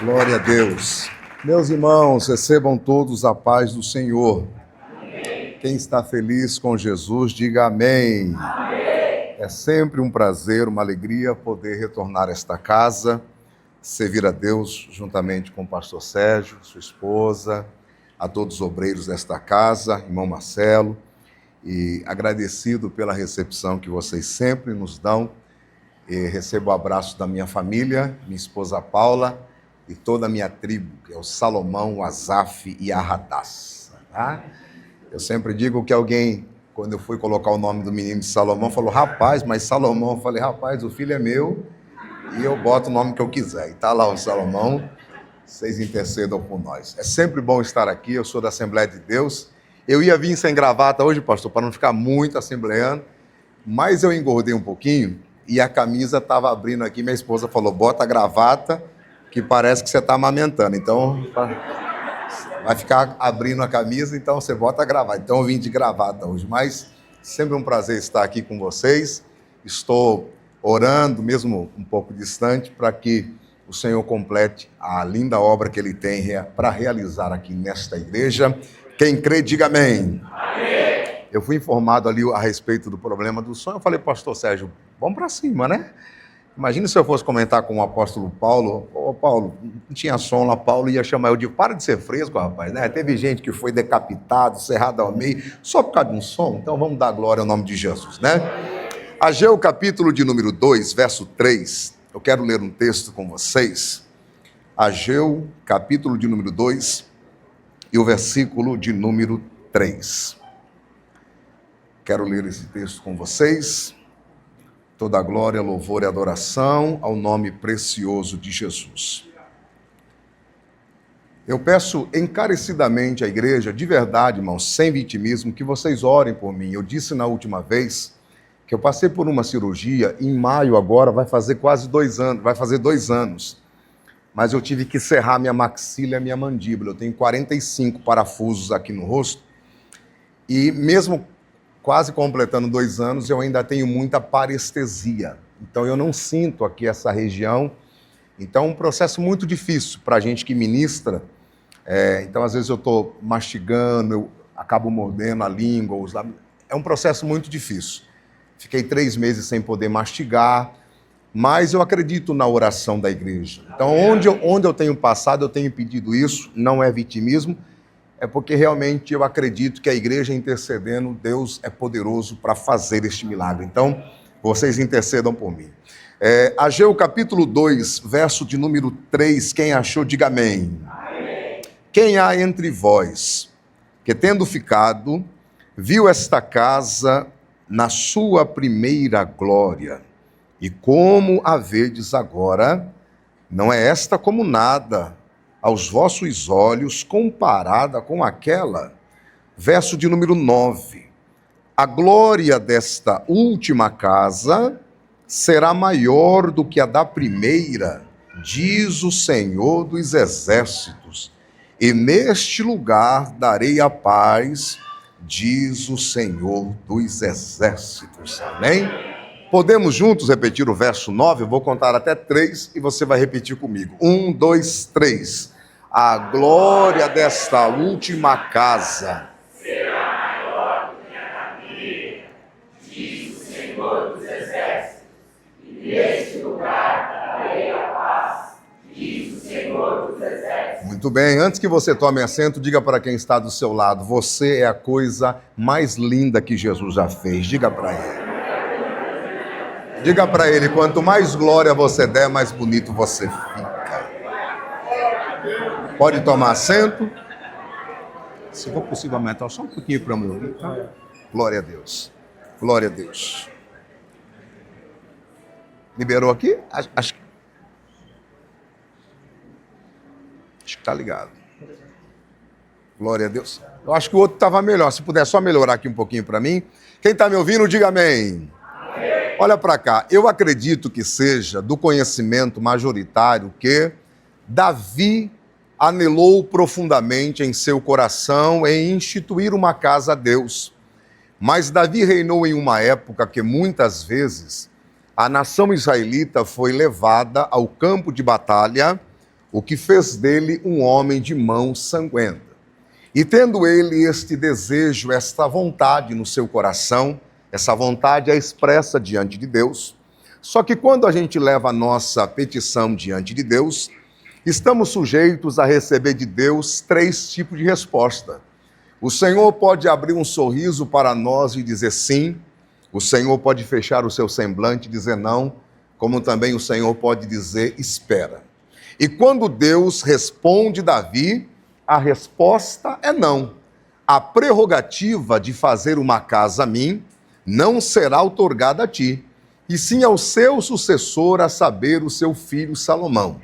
Glória a Deus. Meus irmãos, recebam todos a paz do Senhor. Amém. Quem está feliz com Jesus, diga amém. Amém. É sempre um prazer, uma alegria poder retornar a esta casa, servir a Deus juntamente com o pastor Sérgio, sua esposa, a todos os obreiros desta casa, irmão Marcelo, e agradecido pela recepção que vocês sempre nos dão. E recebo o abraço da minha família, minha esposa Paula, e toda a minha tribo, que é o Salomão, o Asaf e a Radassa. Tá? Eu sempre digo que alguém, quando eu fui colocar o nome do menino de Salomão, falou, rapaz, mas Salomão, eu falei, rapaz, o filho é meu e eu boto o nome que eu quiser. E está lá o Salomão, vocês intercedam por nós. É sempre bom estar aqui, eu sou da Assembleia de Deus. Eu ia vir sem gravata hoje, pastor, para não ficar muito assembleando, mas eu engordei um pouquinho e a camisa estava abrindo aqui, minha esposa falou, bota a gravata, que parece que você está amamentando, então vai ficar abrindo a camisa, então você bota a gravata. Então eu vim de gravata hoje, mas sempre um prazer estar aqui com vocês. Estou orando, mesmo um pouco distante, para que o Senhor complete a linda obra que Ele tem para realizar aqui nesta igreja. Quem crê, diga amém. Amém. Eu fui informado ali a respeito do problema do som, eu falei, pastor Sérgio, vamos para cima, né? Imagina se eu fosse comentar com o apóstolo Paulo, Paulo, não tinha som lá, Paulo ia chamar eu de, para de ser fresco, rapaz, né? Teve gente que foi decapitado, cerrado ao meio, só por causa de um som, então vamos dar glória ao nome de Jesus, né? Ageu, capítulo de número 2, verso 3, eu quero ler um texto com vocês. Ageu, capítulo de número 2 e o versículo de número 3. Quero ler esse texto com vocês. Toda glória, louvor e adoração ao nome precioso de Jesus. Eu peço encarecidamente à igreja, de verdade, irmãos, sem vitimismo, que vocês orem por mim. Eu disse na última vez que eu passei por uma cirurgia, em maio agora, vai fazer quase 2 anos, vai fazer 2 anos. Mas eu tive que serrar minha maxila e minha mandíbula. Eu tenho 45 parafusos aqui no rosto. E mesmo quase completando 2 anos, eu ainda tenho muita parestesia. Então, eu não sinto aqui essa região. Então, é um processo muito difícil para a gente que ministra. Então, às vezes, eu estou mastigando, eu acabo mordendo a língua, os lábios. É um processo muito difícil. Fiquei 3 meses sem poder mastigar, mas eu acredito na oração da igreja. Então, onde eu tenho passado, eu tenho pedido isso, não é vitimismo, é porque realmente eu acredito que a igreja intercedendo, Deus é poderoso para fazer este milagre. Então, vocês intercedam por mim. Ageu capítulo 2, verso de número 3, quem achou, diga amém. Amém. Quem há entre vós, que tendo ficado, viu esta casa na sua primeira glória, e como a vedes agora, não é esta como nada, aos vossos olhos, comparada com aquela. Verso de número 9. A glória desta última casa será maior do que a da primeira, diz o Senhor dos Exércitos. E neste lugar darei a paz, diz o Senhor dos Exércitos. Amém? Podemos juntos repetir o verso 9? Eu vou contar até 3 e você vai repetir comigo. 1, 2, 3. A glória desta última casa será maior do que a da primeira, diz o Senhor dos Exércitos. E neste lugar darei a paz, diz o Senhor dos Exércitos. Muito bem, antes que você tome assento, diga para quem está do seu lado, você é a coisa mais linda que Jesus já fez. Diga para ele. Diga para ele, quanto mais glória você der, mais bonito você fica. Pode tomar assento. Se for possível, aumentar só um pouquinho para o meu. Tá? Glória a Deus. Glória a Deus. Liberou aqui? Acho que está ligado. Glória a Deus. Eu acho que o outro estava melhor. Se puder só melhorar aqui um pouquinho para mim. Quem está me ouvindo, diga amém. Olha para cá, eu acredito que seja do conhecimento majoritário que Davi anelou profundamente em seu coração em instituir uma casa a Deus. Mas Davi reinou em uma época que muitas vezes a nação israelita foi levada ao campo de batalha o que fez dele um homem de mão sanguenta. E tendo ele este desejo, esta vontade no seu coração, essa vontade é expressa diante de Deus. Só que quando a gente leva a nossa petição diante de Deus, estamos sujeitos a receber de Deus 3 tipos de resposta. O Senhor pode abrir um sorriso para nós e dizer sim, o Senhor pode fechar o seu semblante e dizer não, como também o Senhor pode dizer espera. E quando Deus responde Davi, a resposta é não. A prerrogativa de fazer uma casa a mim não será outorgada a ti, e sim ao seu sucessor, a saber, o seu filho Salomão.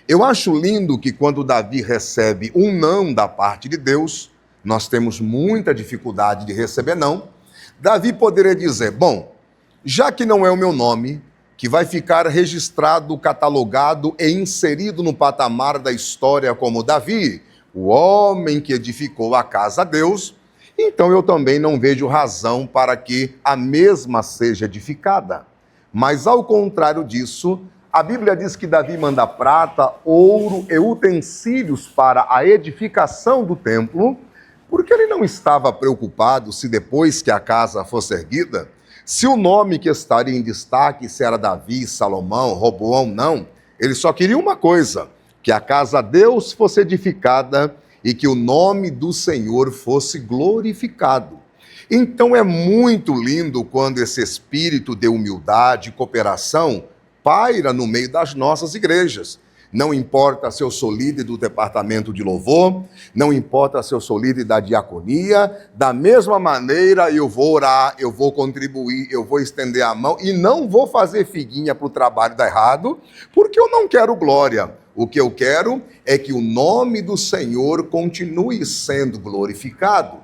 Eu acho lindo que quando Davi recebe um não da parte de Deus, nós temos muita dificuldade de receber não, Davi poderia dizer, bom, já que não é o meu nome, que vai ficar registrado, catalogado e inserido no patamar da história como Davi, o homem que edificou a casa a Deus, então eu também não vejo razão para que a mesma seja edificada. Mas ao contrário disso, a Bíblia diz que Davi manda prata, ouro e utensílios para a edificação do templo, porque ele não estava preocupado se depois que a casa fosse erguida, se o nome que estaria em destaque, se era Davi, Salomão, Roboão, não. Ele só queria uma coisa, que a casa de Deus fosse edificada e que o nome do Senhor fosse glorificado. Então é muito lindo quando esse espírito de humildade e cooperação paira no meio das nossas igrejas. Não importa se eu sou líder do departamento de louvor, não importa se eu sou líder da diaconia, da mesma maneira eu vou orar, eu vou contribuir, eu vou estender a mão e não vou fazer figuinha para o trabalho dar errado, porque eu não quero glória. O que eu quero é que o nome do Senhor continue sendo glorificado.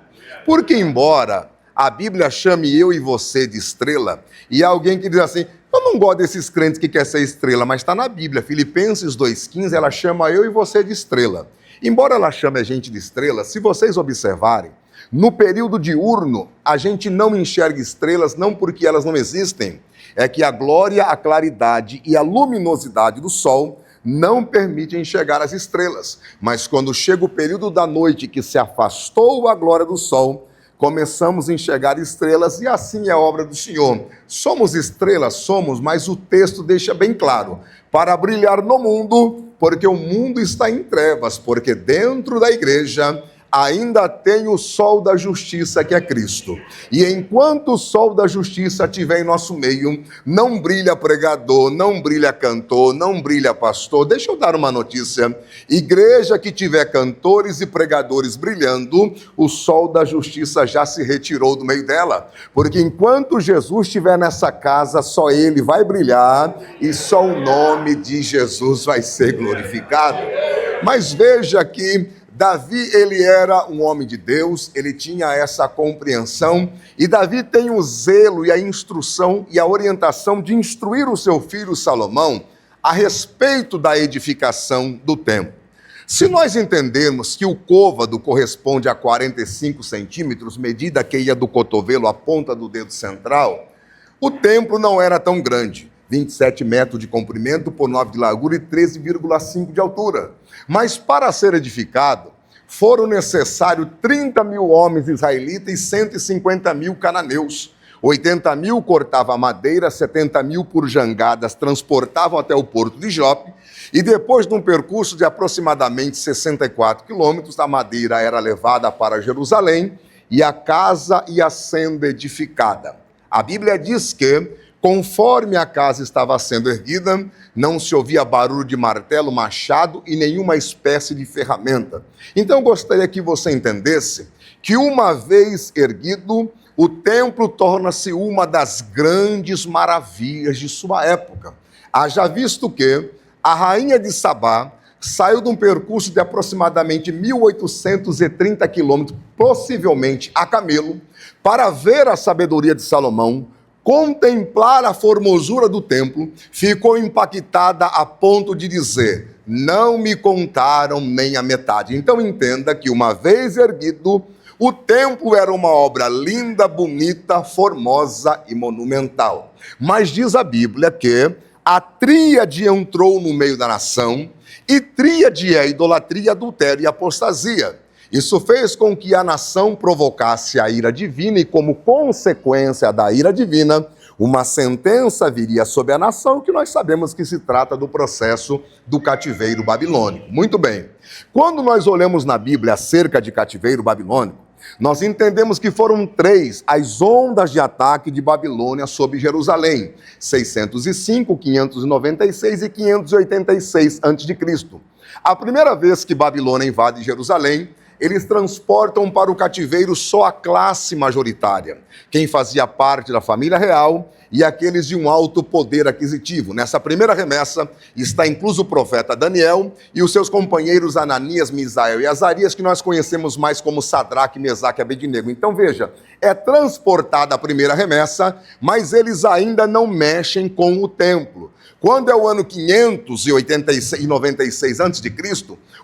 Porque embora a Bíblia chame eu e você de estrela, e há alguém que diz assim, eu não gosto desses crentes que querem ser estrela, mas está na Bíblia, Filipenses 2,15, ela chama eu e você de estrela. Embora ela chame a gente de estrela, se vocês observarem, no período diurno, a gente não enxerga estrelas, não porque elas não existem, é que a glória, a claridade e a luminosidade do sol não permitem enxergar as estrelas. Mas quando chega o período da noite que se afastou a glória do sol, começamos a enxergar estrelas e assim é a obra do Senhor. Somos estrelas, somos, mas o texto deixa bem claro, para brilhar no mundo, porque o mundo está em trevas, porque dentro da igreja ainda tem o sol da justiça que é Cristo. E enquanto o sol da justiça estiver em nosso meio, não brilha pregador, não brilha cantor, não brilha pastor. Deixa eu dar uma notícia. Igreja que tiver cantores e pregadores brilhando, o sol da justiça já se retirou do meio dela. Porque enquanto Jesus estiver nessa casa, só ele vai brilhar e só o nome de Jesus vai ser glorificado. Mas veja que Davi, ele era um homem de Deus, ele tinha essa compreensão, e Davi tem o zelo e a instrução e a orientação de instruir o seu filho Salomão a respeito da edificação do templo. Se nós entendermos que o côvado corresponde a 45 centímetros, medida que ia do cotovelo à ponta do dedo central, o templo não era tão grande, 27 metros de comprimento por 9 de largura e 13,5 de altura. Mas para ser edificado, foram necessários 30 mil homens israelitas e 150 mil cananeus. 80 mil cortavam madeira, 70 mil por jangadas transportavam até o porto de Jope, e depois de um percurso de aproximadamente 64 quilômetros, a madeira era levada para Jerusalém e a casa ia sendo edificada. A Bíblia diz que, conforme a casa estava sendo erguida, não se ouvia barulho de martelo, machado e nenhuma espécie de ferramenta. Então, eu gostaria que você entendesse que, uma vez erguido, o templo torna-se uma das grandes maravilhas de sua época. Haja visto que a rainha de Sabá saiu de um percurso de aproximadamente 1.830 quilômetros, possivelmente a camelo, para ver a sabedoria de Salomão, contemplar a formosura do templo, ficou impactada a ponto de dizer, não me contaram nem a metade. Então entenda que, uma vez erguido, o templo era uma obra linda, bonita, formosa e monumental. Mas diz a Bíblia que a tríade entrou no meio da nação, e tríade é idolatria, adultério e apostasia. Isso fez com que a nação provocasse a ira divina e, como consequência da ira divina, uma sentença viria sobre a nação, que nós sabemos que se trata do processo do cativeiro babilônico. Muito bem. Quando nós olhamos na Bíblia acerca de cativeiro babilônico, nós entendemos que foram 3 as ondas de ataque de Babilônia sobre Jerusalém: 605, 596 e 586 a.C. A primeira vez que Babilônia invade Jerusalém, eles transportam para o cativeiro só a classe majoritária, quem fazia parte da família real e aqueles de um alto poder aquisitivo. Nessa primeira remessa está incluso o profeta Daniel e os seus companheiros Ananias, Misael e Azarias, que nós conhecemos mais como Sadraque, Mesaque e Abednego. Então veja, é transportada a primeira remessa, mas eles ainda não mexem com o templo. Quando é o ano 596 a.C.,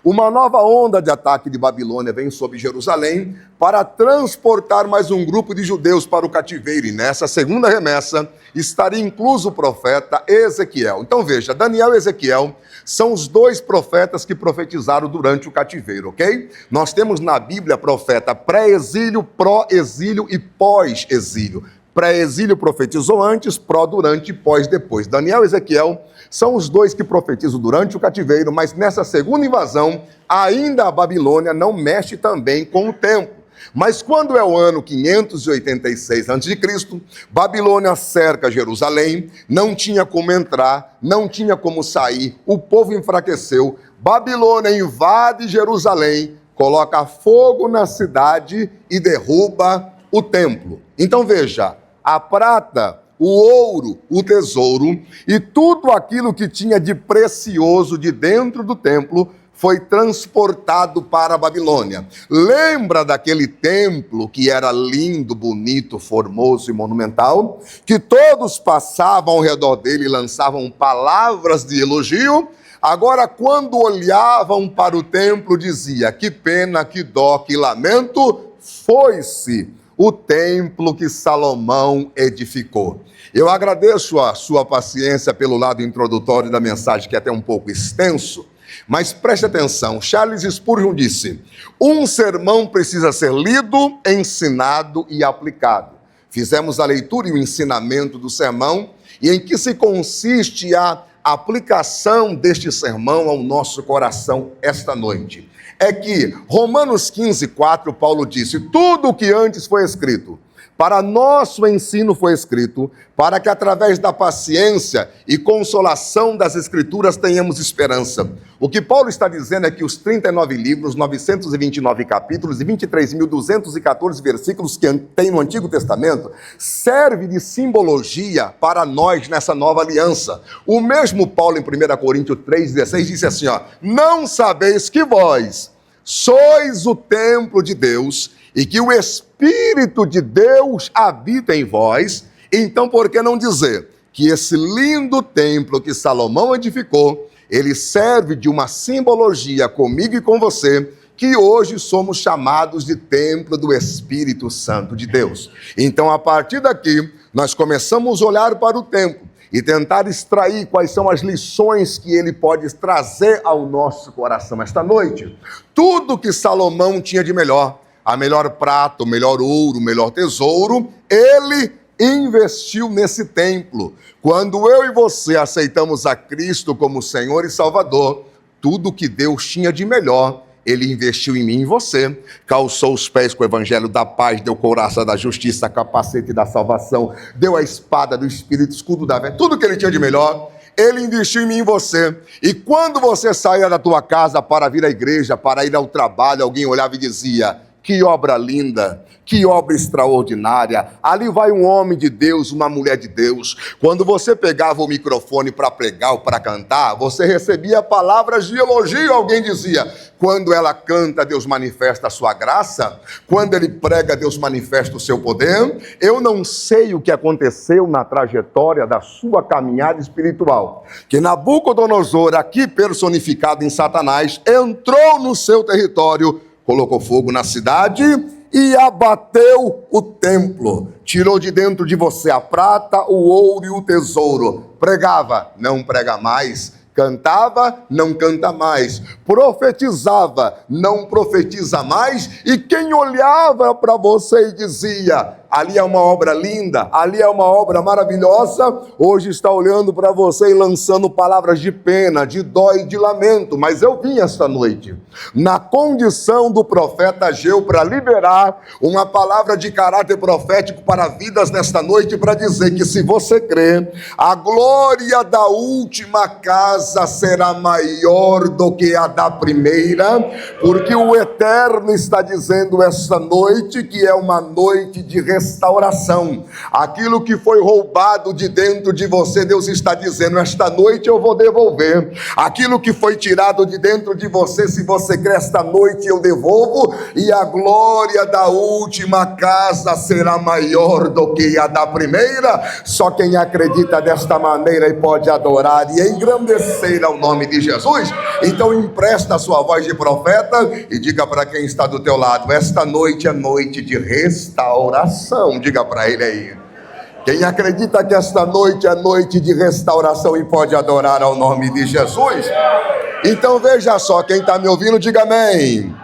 uma nova onda de ataque de Babilônia vem sobre Jerusalém para transportar mais um grupo de judeus para o cativeiro. E nessa segunda remessa estaria incluso o profeta Ezequiel. Então veja, Daniel e Ezequiel são os 2 profetas que profetizaram durante o cativeiro, ok? Nós temos na Bíblia profeta pré-exílio, pró-exílio e pós-exílio. Pré-exílio profetizou antes, pró durante e pós depois. Daniel e Ezequiel são os 2 que profetizam durante o cativeiro, mas nessa segunda invasão, ainda a Babilônia não mexe também com o templo. Mas quando é o ano 586 a.C., Babilônia cerca Jerusalém, não tinha como entrar, não tinha como sair, o povo enfraqueceu, Babilônia invade Jerusalém, coloca fogo na cidade e derruba o templo. Então veja, a prata, o ouro, o tesouro e tudo aquilo que tinha de precioso de dentro do templo foi transportado para a Babilônia. Lembra daquele templo que era lindo, bonito, formoso e monumental? Que todos passavam ao redor dele e lançavam palavras de elogio? Agora, quando olhavam para o templo, dizia: que pena, que dó, que lamento, foi-se o templo que Salomão edificou. Eu agradeço a sua paciência pelo lado introdutório da mensagem, que é até um pouco extenso, mas preste atenção. Charles Spurgeon disse: um sermão precisa ser lido, ensinado e aplicado. Fizemos a leitura e o ensinamento do sermão, e em que se consiste a aplicação deste sermão ao nosso coração esta noite. É que Romanos 15:4, Paulo disse: tudo o que antes foi escrito, para nosso ensino foi escrito, para que através da paciência e consolação das Escrituras tenhamos esperança. O que Paulo está dizendo é que os 39 livros, 929 capítulos e 23.214 versículos que tem no Antigo Testamento serve de simbologia para nós nessa nova aliança. O mesmo Paulo em 1 Coríntios 3,16 disse assim, não sabeis que vós sois o templo de Deus e que o Espírito de Deus habita em vós, então por que não dizer que esse lindo templo que Salomão edificou, ele serve de uma simbologia comigo e com você, que hoje somos chamados de templo do Espírito Santo de Deus. Então, a partir daqui, nós começamos a olhar para o templo e tentar extrair quais são as lições que ele pode trazer ao nosso coração esta noite. Tudo que Salomão tinha de melhor, a melhor prata, o melhor ouro, o melhor tesouro, ele investiu nesse templo. Quando eu e você aceitamos a Cristo como Senhor e Salvador, tudo que Deus tinha de melhor, ele investiu em mim e em você, calçou os pés com o evangelho da paz, deu couraça da justiça, capacete da salvação, deu a espada do Espírito, escudo da fé, tudo que ele tinha de melhor, ele investiu em mim e em você. E quando você saía da tua casa para vir à igreja, para ir ao trabalho, alguém olhava e dizia: que obra linda, que obra extraordinária, ali vai um homem de Deus, uma mulher de Deus. Quando você pegava o microfone para pregar ou para cantar, você recebia palavras de elogio, alguém dizia: quando ela canta, Deus manifesta a sua graça, quando ele prega, Deus manifesta o seu poder. Eu não sei o que aconteceu na trajetória da sua caminhada espiritual, que Nabucodonosor, aqui personificado em Satanás, entrou no seu território, colocou fogo na cidade e abateu o templo. Tirou de dentro de você a prata, o ouro e o tesouro. Pregava, não prega mais. Cantava, não canta mais. Profetizava, não profetiza mais. E quem olhava para você e dizia: ali é uma obra linda, ali é uma obra maravilhosa, hoje está olhando para você e lançando palavras de pena, de dó e de lamento. Mas eu vim esta noite, na condição do profeta Ageu, para liberar uma palavra de caráter profético para vidas nesta noite, para dizer que se você crê, a glória da última casa será maior do que a da primeira, porque o Eterno está dizendo esta noite que é uma noite de restauração. Aquilo que foi roubado de dentro de você, Deus está dizendo: esta noite eu vou devolver. Aquilo que foi tirado de dentro de você, se você crê, esta noite eu devolvo, e a glória da última casa será maior do que a da primeira. Só quem acredita desta maneira e pode adorar e engrandecer ao nome de Jesus. Então empresta a sua voz de profeta e diga para quem está do teu lado: esta noite é noite de restauração. Diga para ele aí. Quem acredita que esta noite é noite de restauração e pode adorar ao nome de Jesus? Então veja só, quem está me ouvindo, diga amém.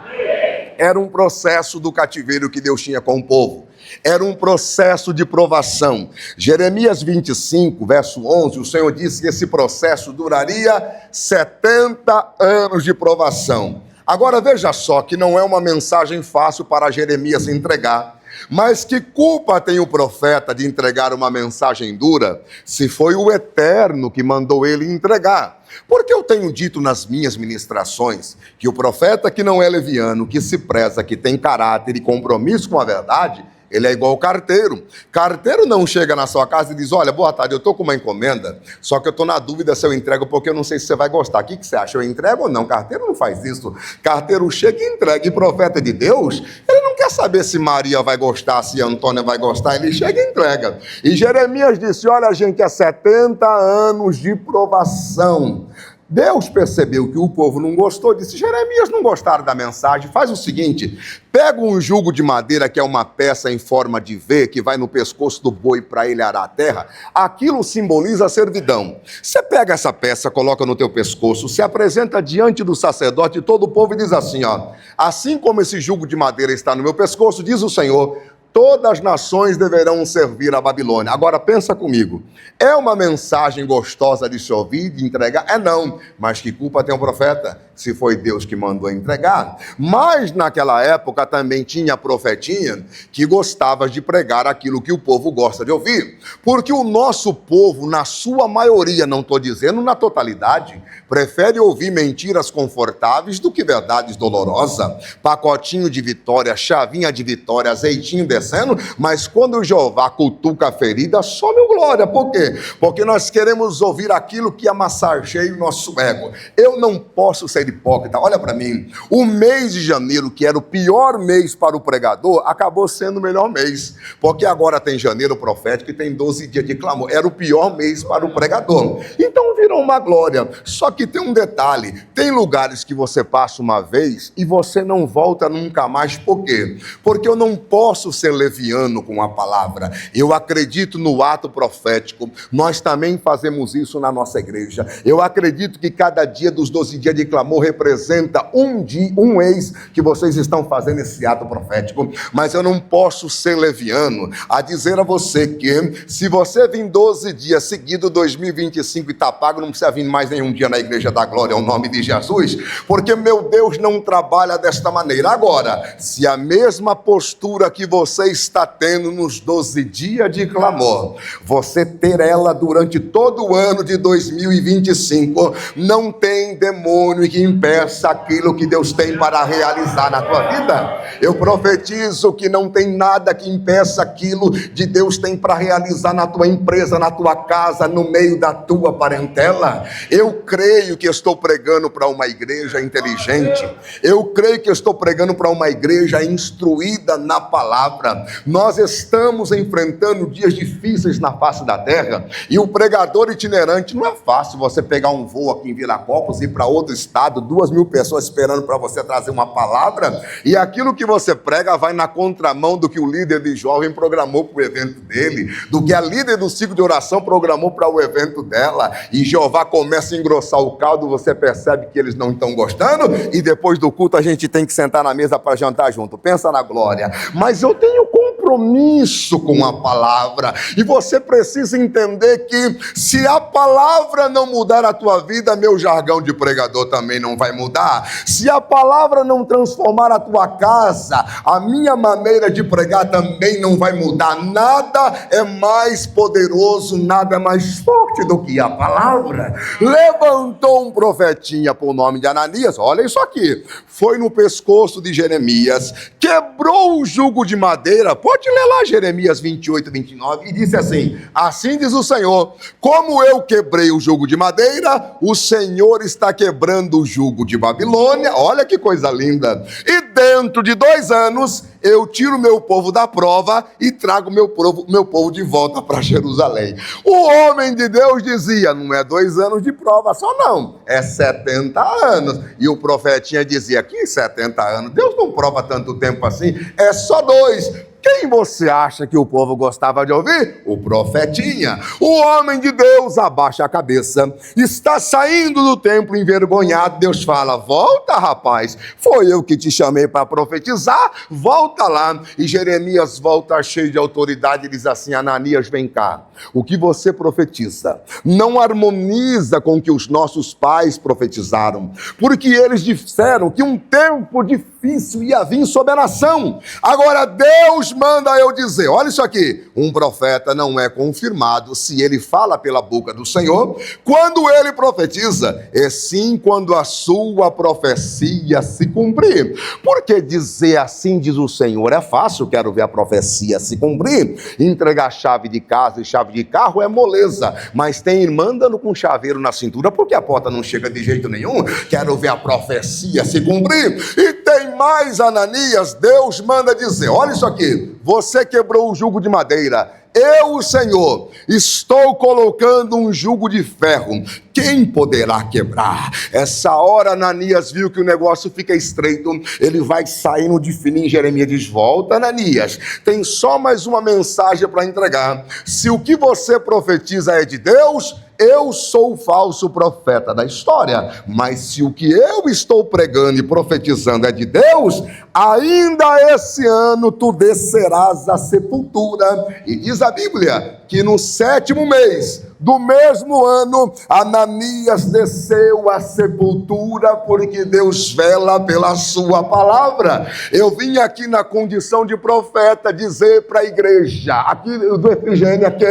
Era um processo do cativeiro que Deus tinha com o povo. Era um processo de provação. Jeremias 25, verso 11, o Senhor disse que esse processo duraria 70 anos de provação. Agora veja só que não é uma mensagem fácil para Jeremias entregar. Mas que culpa tem o profeta de entregar uma mensagem dura, se foi o Eterno que mandou ele entregar? Porque eu tenho dito nas minhas ministrações que o profeta que não é leviano, que se preza, que tem caráter e compromisso com a verdade, ele é igual carteiro. Carteiro não chega na sua casa e diz: olha, boa tarde, eu estou com uma encomenda, só que eu estou na dúvida se eu entrego, porque eu não sei se você vai gostar. O que você acha? Eu entrego ou não? Carteiro não faz isso. Carteiro chega e entrega. E profeta de Deus, ele não quer saber se Maria vai gostar, se Antônia vai gostar. Ele chega e entrega. E Jeremias disse: olha, gente, é 70 anos de provação. Deus percebeu que o povo não gostou, disse: Jeremias, não gostaram da mensagem, faz o seguinte, pega um jugo de madeira, que é uma peça em forma de V, que vai no pescoço do boi para ele arar a terra, aquilo simboliza a servidão. Você pega essa peça, coloca no teu pescoço, se apresenta diante do sacerdote e todo o povo e diz assim, ó: assim como esse jugo de madeira está no meu pescoço, diz o Senhor, todas as nações deverão servir a Babilônia. Agora pensa comigo, é uma mensagem gostosa de se ouvir, de entregar? É não, mas que culpa tem o profeta, se foi Deus que mandou entregar? Mas naquela época também tinha profetinha que gostava de pregar aquilo que o povo gosta de ouvir, porque o nosso povo, na sua maioria, não estou dizendo na totalidade, prefere ouvir mentiras confortáveis do que verdades dolorosas, pacotinho de vitória, chavinha de vitória, azeitinho descendo, mas quando o Jeová cutuca a ferida, some o glória. Por quê? Porque nós queremos ouvir aquilo que amassageia o nosso ego. Eu não posso ser hipócrita. Olha para mim, o mês de janeiro, que era o pior mês para o pregador, acabou sendo o melhor mês, porque agora tem janeiro profético e tem 12 dias de clamor. Era o pior mês para o pregador, então virou uma glória. Só que tem um detalhe, tem lugares que você passa uma vez e você não volta nunca mais. Por quê? Porque eu não posso ser leviano com a palavra, eu acredito no ato profético. Nós também fazemos isso na nossa igreja. Eu acredito que cada dia dos 12 dias de clamor representa um dia, um mês que vocês estão fazendo esse ato profético, mas eu não posso ser leviano a dizer a você que se você vir 12 dias seguidos 2025 e está pago, não precisa vir mais nenhum dia na igreja da glória, ao nome de Jesus, porque meu Deus não trabalha desta maneira. Agora, se a mesma postura que você está tendo nos 12 dias de clamor, você ter ela durante todo o ano de 2025, não tem demônio que impeça aquilo que Deus tem para realizar na tua vida. Eu profetizo que não tem nada que impeça aquilo de Deus tem para realizar na tua empresa, na tua casa, no meio da tua parentela. Eu creio que estou pregando para uma igreja inteligente, eu creio que estou pregando para uma igreja instruída na palavra. Nós estamos enfrentando dias difíceis na face da terra, e o pregador itinerante não é fácil você pegar um voo aqui em Viracopos e ir para outro estado lotado, 2.000 pessoas esperando para você trazer uma palavra, e aquilo que você prega vai na contramão do que o líder de jovem programou para o evento dele, do que a líder do ciclo de oração programou para o evento dela, e Jeová começa a engrossar o caldo, você percebe que eles não estão gostando, e depois do culto a gente tem que sentar na mesa para jantar junto. Pensa na glória. Mas eu tenho compromisso com a palavra, e você precisa entender que se a palavra não mudar a tua vida, meu jargão de pregador também não vai mudar. Se a palavra não transformar a tua casa, a minha maneira de pregar também não vai mudar. Nada é mais poderoso, nada é mais forte do que a palavra. Levantou um profetinha por nome de Ananias, olha isso aqui, foi no pescoço de Jeremias, quebrou o jugo de madeira, pode ler lá Jeremias 28, 29, e disse assim: assim diz o Senhor, como eu quebrei o jugo de madeira, o Senhor está quebrando o jugo de Babilônia. Olha que coisa linda. E dentro de 2 anos eu tiro meu povo da prova e trago meu povo de volta para Jerusalém. O homem de Deus dizia: não é 2 anos de prova só não, é 70 anos. E o profetinha dizia: que 70 anos? Deus não prova tanto tempo assim, é só 2. Quem você acha que o povo gostava de ouvir? O profetinha. O homem de Deus abaixa a cabeça, está saindo do templo envergonhado. Deus fala: volta, rapaz, foi eu que te chamei para profetizar, volta lá. E Jeremias volta cheio de autoridade e diz assim: Ananias, vem cá, o que você profetiza não harmoniza com o que os nossos pais profetizaram, porque eles disseram que um tempo difícil ia vir sobre a nação. Agora Deus manda eu dizer, olha isso aqui, um profeta não é confirmado se ele fala pela boca do Senhor, quando ele profetiza, e sim quando a sua profecia se cumprir. Porque dizer assim diz o Senhor é fácil, quero ver a profecia se cumprir. Entregar chave de casa e chave de carro é moleza, mas tem irmã andando com chaveiro na cintura porque a porta não chega de jeito nenhum. Quero ver a profecia se cumprir. E tem mais, Ananias, Deus manda dizer, olha isso aqui, você quebrou o jugo de madeira, eu, o Senhor, estou colocando um jugo de ferro. Quem poderá quebrar? Essa hora Ananias viu que o negócio fica estreito, ele vai saindo de fininho. Jeremias diz: volta, Ananias, tem só mais uma mensagem para entregar. Se o que você profetiza é de Deus, eu sou o falso profeta da história, mas se o que eu estou pregando e profetizando é de Deus, ainda esse ano tu descerás à sepultura. E diz a Bíblia que no 7º mês do mesmo ano, Ananias desceu à sepultura, porque Deus vela pela sua palavra. Eu vim aqui na condição de profeta dizer para a igreja, aqui do Efigênia, que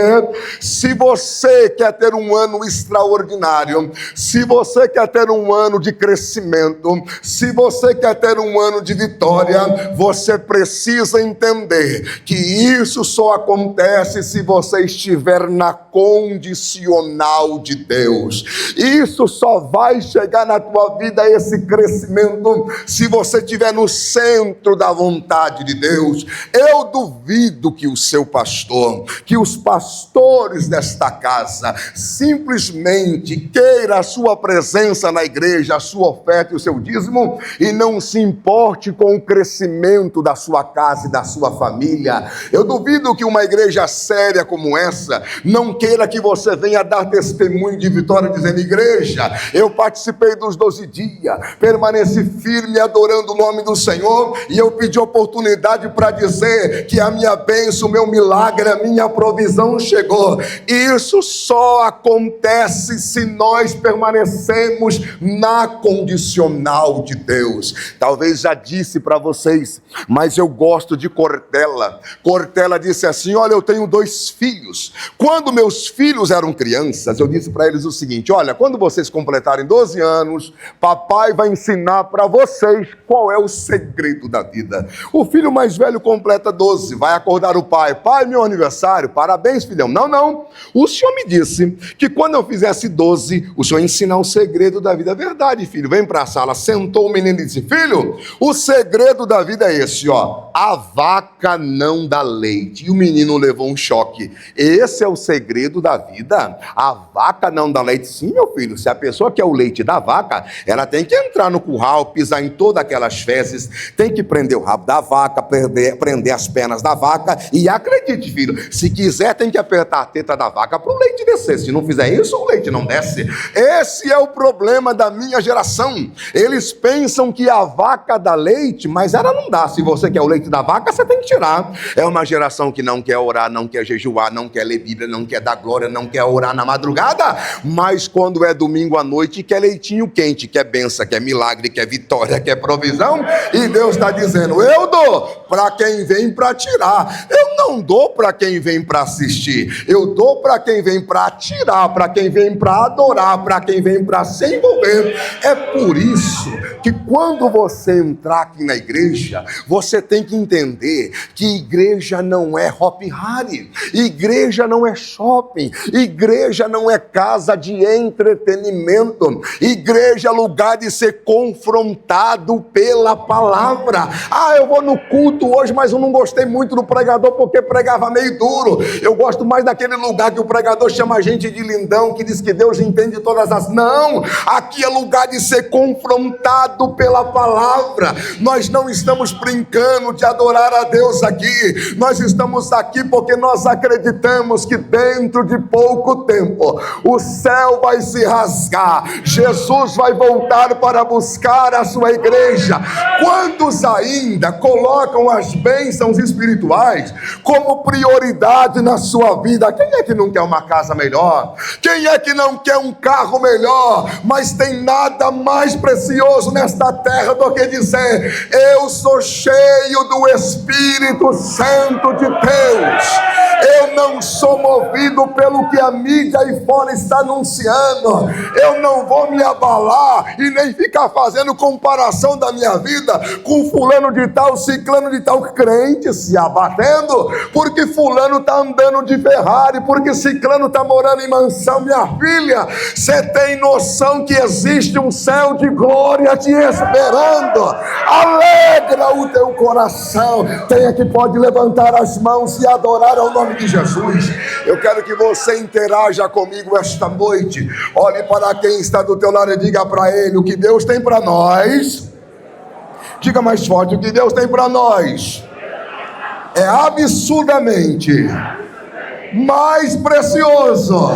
se você quer ter um ano extraordinário, se você quer ter um ano de crescimento, se você quer ter um ano de vitória, você precisa entender que isso só acontece se você estiver na condicional de Deus. Isso só vai chegar na tua vida, esse crescimento, se você estiver no centro da vontade de Deus. Eu duvido que o seu pastor, que os pastores desta casa simplesmente queira a sua presença na igreja, a sua oferta e o seu dízimo, e não se importe com o crescimento da sua casa e da sua família. Eu duvido que uma igreja séria como essa não queira que você venha dar testemunho de vitória, dizendo: igreja, eu participei dos 12 dias, permaneci firme adorando o nome do Senhor, e eu pedi oportunidade para dizer que a minha bênção, o meu milagre, a minha provisão chegou. Isso só acontece se nós permanecemos na condicional de Deus. Talvez já disse para vocês, mas eu gosto de Cortella. Cortella disse assim: olha, eu tenho 2 filhos. Quando meus filhos eram crianças, eu disse para eles o seguinte: olha, quando vocês completarem 12 anos, papai vai ensinar para vocês qual é o segredo da vida. O filho mais velho completa 12, vai acordar o pai: pai, meu aniversário, parabéns, filhão. Não, o senhor me disse que quando eu fizesse 12, o senhor ia ensinar o segredo da vida. Verdade, filho, vem para a sala. Sentou o menino e disse: filho, o segredo da vida é esse, ó, a vaca não dá leite. E o menino levou um choque. Esse é o segredo da vida. A vaca não dá leite. Sim, meu filho, se a pessoa quer o leite da vaca, ela tem que entrar no curral, pisar em todas aquelas fezes, tem que prender o rabo da vaca, prender as pernas da vaca, e acredite, filho, se quiser tem que apertar a teta da vaca para o leite descer. Se não fizer isso, o leite não desce. Esse é o problema da minha geração. Eles pensam que a vaca dá leite, mas ela não dá. Se você quer o leite da vaca, você tem que tirar. É uma geração que não quer orar, não quer jejuar, não quer ler Bíblia, não quer dar glória, não quer orar na madrugada, mas quando é domingo à noite, quer leitinho quente, quer bênção, quer milagre, quer vitória, quer provisão, e Deus está dizendo, eu dou para quem vem para tirar, eu não dou para quem vem para assistir, eu dou para quem vem para tirar, para quem vem para adorar, para quem vem para se envolver. É por isso que quando você entrar aqui na igreja, você tem que entender que igreja não é Hopi Hari, igreja não é shopping, igreja não é casa de entretenimento, igreja é lugar de ser confrontado pela palavra. Eu vou no culto hoje, mas eu não gostei muito do pregador porque pregava meio duro. Eu gosto mais daquele lugar que o pregador chama a gente de lindão, que diz que Deus entende todas as... Não, aqui é lugar de ser confrontado pela palavra. Nós não estamos brincando de adorar a Deus aqui, nós estamos aqui porque nós acreditamos que dentro de pouco tempo o céu vai se rasgar, Jesus vai voltar para buscar a sua igreja. Quantos ainda colocam as bênçãos espirituais como prioridade na sua vida? Quem é que não quer uma casa melhor? Quem é que não quer um carro melhor? Mas tem nada mais precioso nesta terra do que dizer, eu sou cheio do Espírito Santo de Deus. Eu não sou movido pelo que a mídia aí fora está anunciando. Eu não vou me abalar e nem ficar fazendo comparação da minha vida com fulano de tal, ciclano de tal. Crente se abatendo porque fulano está andando de Ferrari, porque ciclano está morando em mansão. Minha filha, você tem noção que existe um céu de glória te esperando? Alegra o teu coração. Tenha que pode levantar as mãos e adorar ao nome de Jesus. Eu quero que você interaja comigo esta noite. Olhe para quem está do teu lado e diga para ele o que Deus tem para nós. Diga mais forte, o que Deus tem para nós é absurdamente mais precioso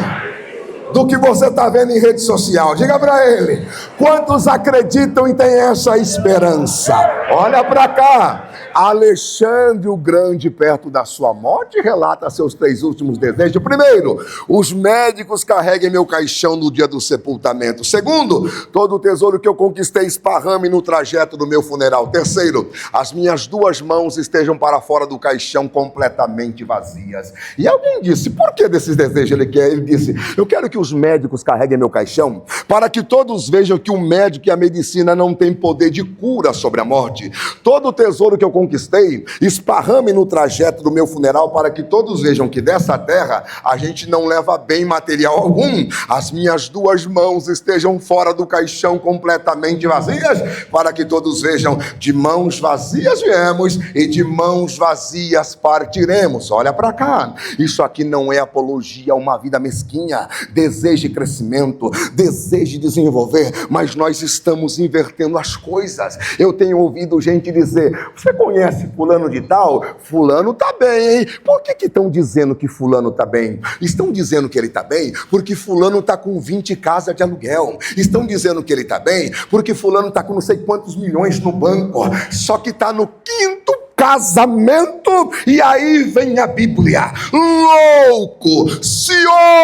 do que você está vendo em rede social. Diga para ele, quantos acreditam e têm essa esperança? Olha para cá. Alexandre o Grande, perto da sua morte, relata seus 3 últimos desejos. Primeiro, os médicos carreguem meu caixão no dia do sepultamento. Segundo, todo o tesouro que eu conquistei esparrame no trajeto do meu funeral. Terceiro, as minhas 2 mãos estejam para fora do caixão completamente vazias. E alguém disse, por que desses desejos ele quer? Ele disse, eu quero que os médicos carreguem meu caixão para que todos vejam que o médico e a medicina não têm poder de cura sobre a morte. Todo o tesouro que eu conquistei esparrame no trajeto do meu funeral para que todos vejam que dessa terra a gente não leva bem material algum. As minhas 2 mãos estejam fora do caixão completamente vazias para que todos vejam, de mãos vazias viemos e de mãos vazias partiremos. Olha para cá, isso aqui não é apologia a uma vida mesquinha. Deseje crescimento, deseje desenvolver, mas nós estamos invertendo as coisas. Eu tenho ouvido gente dizer, você conhece fulano de tal? Fulano tá bem, hein? Por que estão dizendo que fulano tá bem? Estão dizendo que ele tá bem porque fulano tá com 20 casas de aluguel. Estão dizendo que ele tá bem porque fulano tá com não sei quantos milhões no banco. Só que tá no 5º casamento, e aí vem a Bíblia. Louco, se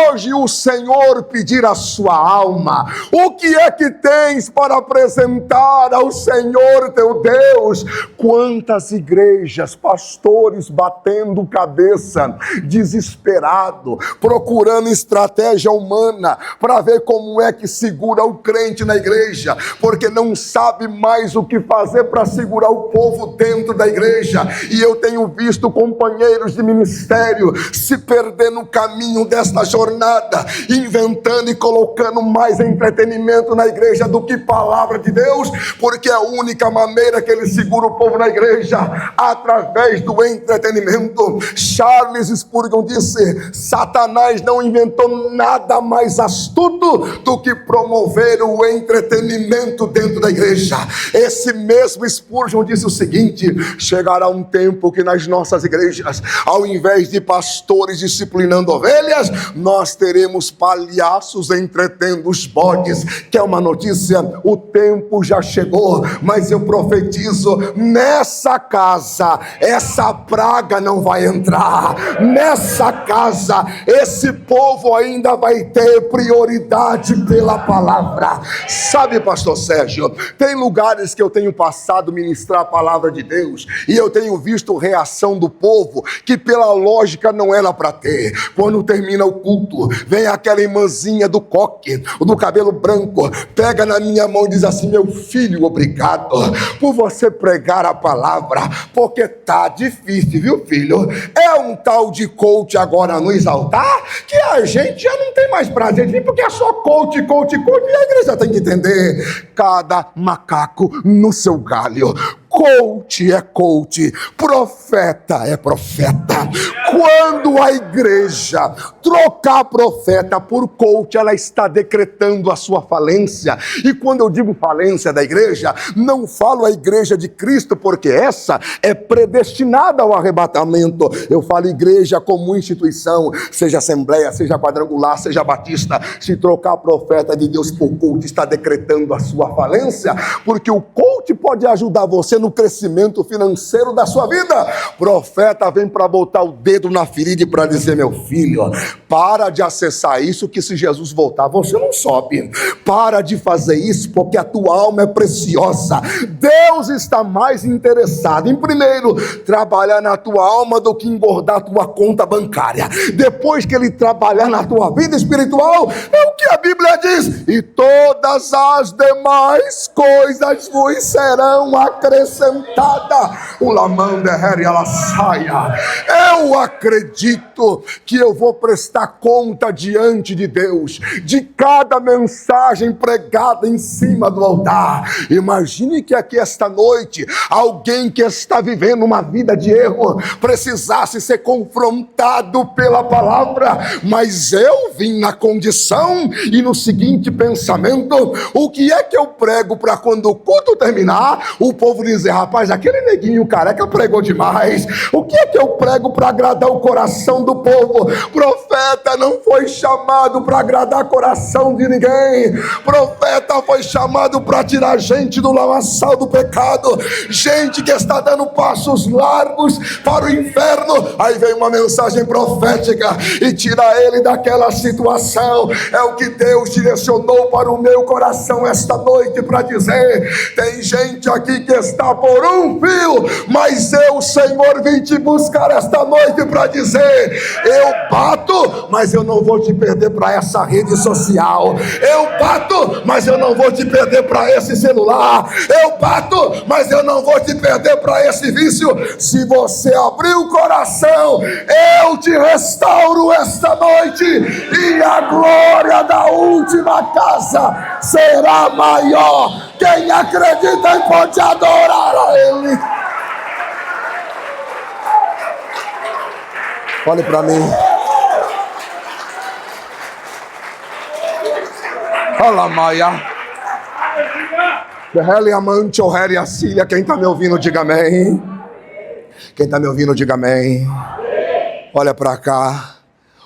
hoje o Senhor pedir a sua alma, o que é que tens para apresentar ao Senhor teu Deus? Quantas igrejas, pastores batendo cabeça, desesperado, procurando estratégia humana para ver como é que segura o crente na igreja, porque não sabe mais o que fazer para segurar o povo dentro da igreja. igreja, e eu tenho visto companheiros de ministério se perder no caminho desta jornada, inventando e colocando mais entretenimento na igreja do que palavra de Deus, porque é a única maneira que ele segura o povo na igreja, através do entretenimento. Charles Spurgeon disse: Satanás não inventou nada mais astuto do que promover o entretenimento dentro da igreja. Esse mesmo Spurgeon disse o seguinte: chegará um tempo que nas nossas igrejas, ao invés de pastores disciplinando ovelhas, nós teremos palhaços entretendo os bodes. Que é uma notícia, o tempo já chegou, mas eu profetizo, nessa casa, essa praga não vai entrar, nessa casa, esse povo ainda vai ter prioridade pela palavra. Sabe, pastor Sérgio, tem lugares que eu tenho passado ministrar a palavra de Deus, e eu tenho visto reação do povo, que pela lógica não era para ter. Quando termina o culto, vem aquela irmãzinha do coque, do cabelo branco, pega na minha mão e diz assim: meu filho, obrigado por você pregar a palavra, porque tá difícil, viu, filho? É um tal de coach agora no Exaltar, que a gente já não tem mais prazer de vir, porque é só coach, e a igreja tem que entender: cada macaco no seu galho. Coach é coach, profeta é profeta. Quando a igreja trocar profeta por coach, ela está decretando a sua falência. E quando eu digo falência da igreja, não falo a igreja de Cristo, porque essa é predestinada ao arrebatamento. Eu falo igreja como instituição, seja assembleia, seja quadrangular, seja batista. Se trocar profeta de Deus por coach, está decretando a sua falência, porque o coach pode ajudar você no crescimento financeiro da sua vida. Profeta vem para botar o dedo na ferida e para dizer: meu filho, para de acessar isso, que se Jesus voltar você não sobe. Para de fazer isso, porque a tua alma é preciosa. Deus está mais interessado em, primeiro, trabalhar na tua alma do que engordar a tua conta bancária. Depois que ele trabalhar na tua vida espiritual, é o que a Bíblia diz: e todas as demais coisas vos serão acrescentadas. O lamanda ela saia. Eu acredito que eu vou prestar conta diante de Deus de cada mensagem pregada em cima do altar. Imagine que aqui esta noite alguém que está vivendo uma vida de erro precisasse ser confrontado pela palavra, mas eu vim na condição e no seguinte pensamento: o que é que eu prego para quando o culto terminar, o povo dizer: rapaz, aquele neguinho careca pregou demais. O que é que eu prego para agradar o coração do povo? Profeta não foi chamado para agradar o coração de ninguém. Profeta foi chamado para tirar gente do lamaçal do pecado, gente que está dando passos largos para o inferno. Aí vem uma mensagem profética e tira ele daquela situação. É o que Deus direcionou para o meu coração esta noite para dizer: tem gente aqui que está por um fio, mas eu, Senhor, vim te buscar esta noite para dizer: eu bato, mas eu não vou te perder para essa rede social. Eu bato, mas eu não vou te perder para esse celular. Eu bato, mas eu não vou te perder para esse vício. Se você abrir o coração, eu te restauro esta noite, e a glória da última casa será maior. Quem acredita pode adorar a Ele. Olhe para mim. Fala, Maia. Quem está me ouvindo, diga amém. Quem está me ouvindo, diga amém. Olha para cá.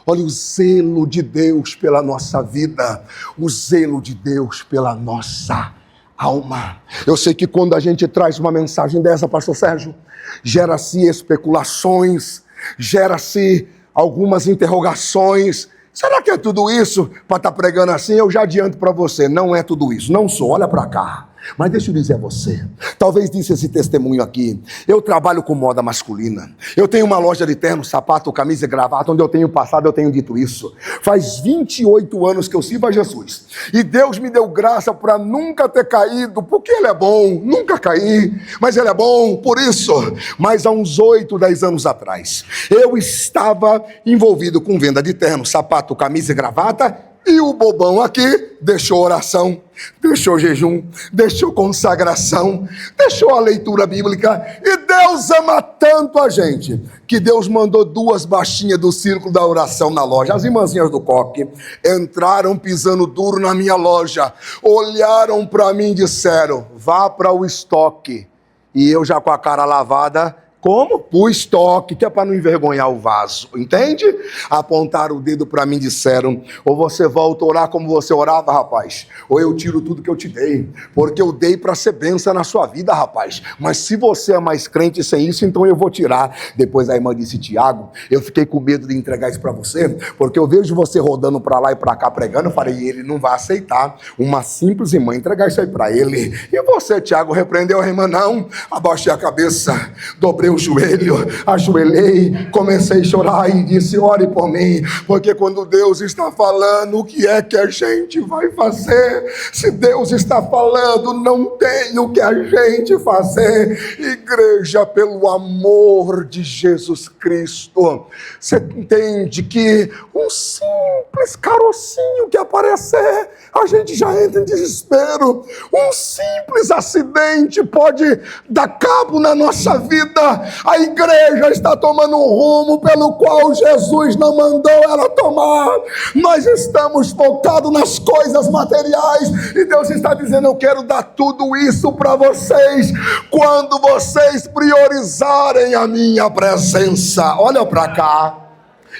Olha o zelo de Deus pela nossa vida. O zelo de Deus pela nossa alma. Eu sei que quando a gente traz uma mensagem dessa, pastor Sérgio, gera-se especulações, gera-se algumas interrogações. Será que é tudo isso para estar pregando assim? Eu já adianto para você, não é tudo isso. Não sou, olha para cá. Mas deixa eu dizer a você, talvez disse esse testemunho aqui, eu trabalho com moda masculina, eu tenho uma loja de terno, sapato, camisa e gravata, onde eu tenho passado, eu tenho dito isso. Faz 28 anos que eu sirvo a Jesus, e Deus me deu graça para nunca ter caído, porque Ele é bom, nunca caí, mas Ele é bom, por isso. Mas há uns 8, 10 anos atrás, eu estava envolvido com venda de terno, sapato, camisa e gravata, e o bobão aqui deixou oração, deixou jejum, deixou consagração, deixou a leitura bíblica. E Deus ama tanto a gente, que Deus mandou 2 baixinhas do círculo da oração na loja. As irmãzinhas do coque entraram pisando duro na minha loja, olharam para mim e disseram, vá para o estoque. E eu já com a cara lavada, como? O estoque, que é para não envergonhar o vaso, entende? Apontaram o dedo para mim e disseram, ou você volta a orar como você orava, rapaz, ou eu tiro tudo que eu te dei, porque eu dei para ser bênção na sua vida, rapaz, mas se você é mais crente sem isso, então eu vou tirar. Depois a irmã disse, Tiago, eu fiquei com medo de entregar isso para você, porque eu vejo você rodando para lá e para cá pregando. Eu falei, ele não vai aceitar uma simples irmã entregar isso aí para ele. E você, Tiago, repreendeu a irmã? Não. Abaixei a cabeça, dobrei o joelho, ajoelhei, comecei a chorar e disse, ore por mim, porque quando Deus está falando, o que é que a gente vai fazer? Se Deus está falando, não tem o que a gente fazer. Igreja, pelo amor de Jesus Cristo, você entende que um simples carocinho que aparecer, a gente já entra em desespero. Um simples acidente pode dar cabo na nossa vida. A igreja está tomando um rumo pelo qual Jesus não mandou ela tomar. Nós estamos focados nas coisas materiais e Deus está dizendo, eu quero dar tudo isso para vocês quando vocês priorizarem a minha presença. Olha para cá,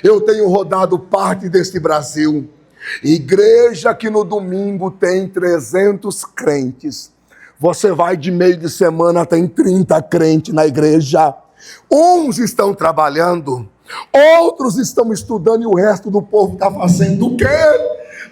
eu tenho rodado parte deste Brasil, igreja que no domingo tem 300 crentes. Você vai de meio de semana, tem 30 crentes na igreja. Uns estão trabalhando, outros estão estudando e o resto do povo está fazendo o quê?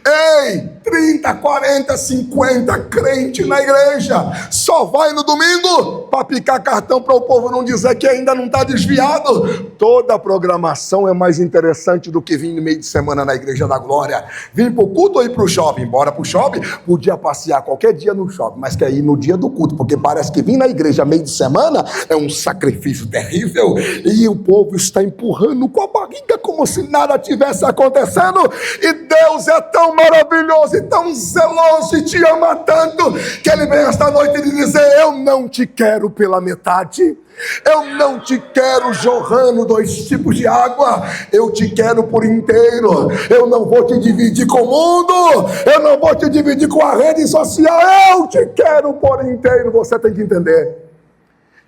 Ei, 30, 40, 50 crentes na igreja, só vai no domingo para picar cartão para o povo não dizer que ainda não está desviado. Toda a programação é mais interessante do que vir no meio de semana na Igreja da Glória. Vir para o culto ou ir para o shopping? Bora para o shopping, podia passear qualquer dia no shopping, mas quer ir no dia do culto, porque parece que vir na igreja meio de semana é um sacrifício terrível, e o povo está empurrando com a barriga como se nada tivesse acontecendo. E Deus é tão maravilhoso e tão zeloso e te ama tanto, que Ele vem esta noite e dizer, eu não te quero pela metade, eu não te quero jorrando 2 tipos de água, eu te quero por inteiro. Eu não vou te dividir com o mundo, eu não vou te dividir com a rede social, eu te quero por inteiro. Você tem que entender